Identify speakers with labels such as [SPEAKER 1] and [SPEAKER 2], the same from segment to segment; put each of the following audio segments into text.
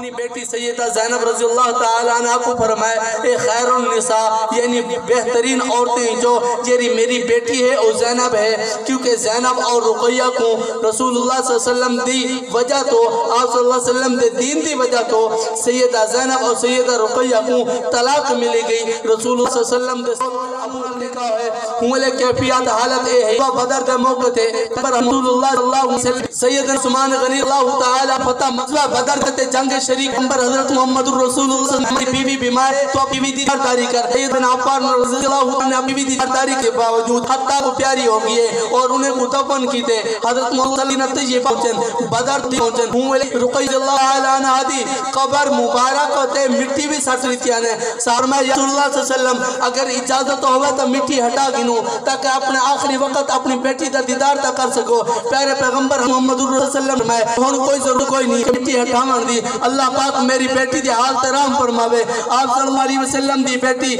[SPEAKER 1] अपनी बेटी सैयदा ज़ैनब रज़ियल्लाहु ताला अन्हा को फरमाए, ए खैरुन निसा, यानी बेहतरीन औरतें जो जेरी मेरी बेटी है और ज़ैनब है, क्योंकि ज़ैनब और रुक़ैया को रसूलुल्लाह सल्लल्लाहु अलैहि वसल्लम दी वजह तो आप सल्लल्लाहु अलैहि वसल्लम दे दीन दी वजह तो सैयदा ज़ैनब और सैयदा रुक़ैया को तलाक मिली गई। रसूलुल्लाह सल्लल्लाहु अलैहि वसल्लम ने कहा है हुए कैफियत हालत ए है बदर के मौके थे पर रसूलुल्लाह सल्लल्लाहु अलैहि वसल्लम सैयदना उस्मान गनी अल्लाह ताला पता मसला बदर के जंग शरीक नंबर हजरत मोहम्मद रसूलुल्लाह हमारी बीवी बीमार तो बीवी दीदारदारी कर सैयदना अब्बास रज़ियल्लाहु अन्हु बीवी दीदारदारी के बावजूद हत्ता को प्यारी हो गई है और उन्हें मुतफन की थे हजरत मोहम्मद ये पहुंचन बदर पहुंचन हुए रुक़ैया अल्लाह अन्हा दी कब्र मुबारक होते मिट्टी भी सट रही ने सारमा रसूलुल्लाह सल्लल्लाहु अलैहि वसल्लम अगर इजाजत होवे तो मिट्टी हटा गिनो ताकि अपने आखिरी वक्त अपनी बेटी का दीदार तक कर सको। प्यारे पैगंबर मोहम्मद रसूलुल्लाह सल्लल्लाहु अलैहि वसल्लम में कोई जरूरत कोई नहीं मिट्टी हटावन दी अल्लाह पाक मेरी बेटी दी हाल तराम फरमावे। आप सल्लल्लाहु अलैहि वसल्लम दी बेटी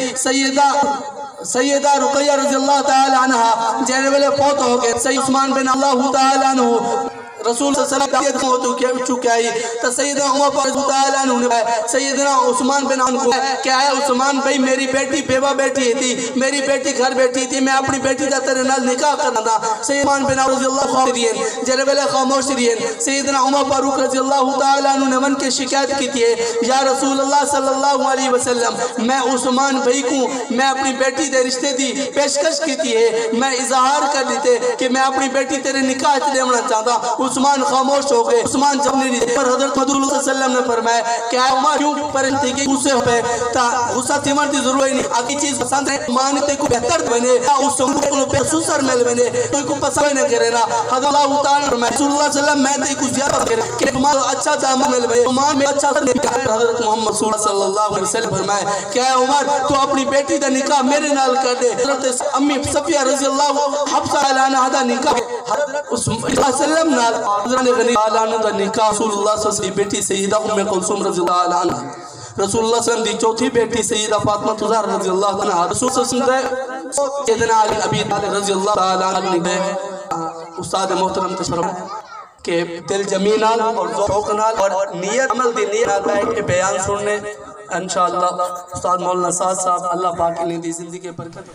[SPEAKER 1] सैयदा रुक़ैया रज़ियल्लाहु ताला अन्हा जेने वेले फौत हो गए सैयद उस्मान बिन अल्लाह ताला अन्हु रसूल सल्लल्लाहु अलैहि वसल्लम तो क्या चुका है तो सैयदना उमर ताला अन्हु ने सैयदना उस्मान बिन अनहु क्या है उस्मान भाई मेरी बेटी बेवा बेटी थी मेरी बेटी घर बैठी थी मैं अपनी बेटी का तेरे नाल निकाह करना था। सैयदना बिन रज़ियल्लाहु अन्हु जरे वेले खामोश रहिए सैयदना उमर फारूक रज़ियल्लाहु ताला अन्हु ने मन की शिकायत की थी या रसूलुल्लाह सल्लल्लाहु अलैहि वसल्लम मैं उस्मान भाई को मैं अपनी बेटी दे रिश्ते दी पेशकश की थी मैं इजहार कर देते कि मैं अपनी बेटी तेरे निकाह देना चाहता। उस्मान खामोश हो गए। उस्मान जब नहीं पर हजरत सल्लल्लाहु अलैहि वसल्लम ने फरमाया क्या उमर क्यों परेशान थी कि गुस्से पे ता गुस्सा थिमर दी जरूरत नहीं आकी चीज पसंद है मानते को बेहतर बने उस को पे सुसर मेल बने कोई को पसंद नहीं करे ना हजरत अल्लाह ताला फरमाया सल्लल्लाहु अलैहि वसल्लम मैं ते कुछ ज्यादा करे कि तुम अच्छा दामन मेल बने उस्मान में अच्छा हजरत मोहम्मद सल्लल्लाहु अलैहि वसल्लम फरमाया क्या उमर तू अपनी बेटी दा निकाह मेरे नाल कर दे। हजरत अम्मी सफिया रज़ियल्लाहु हफ्सा अन्हा दा निकाह हजरत वसल्लम नाल बेटी सैयदा उम्मे कुलसूम रज़ियल्लाहु अन्हा रसूलुल्लाह सल्लल्लाहु अलैहि वसल्लम दी चौथी बेटी सैयदा फातिमा ज़हरा रज़ियल्लाहु अन्हा रसूल सल्लल्लाहु अलैहि वसल्लम सैयदना अली अबी तालिब रज़ियल्लाहु ताला अन्हु ने उस्ताद मोहतरम तशरीफ के दिल जमीनाल और ज़ौक़ नाल और नियत अमल दी नियत बैठ के बयान सुनने इंशाअल्लाह उस्ताद मौलाना साद साहब अल्लाह पाक ने दी जिंदगी बरकत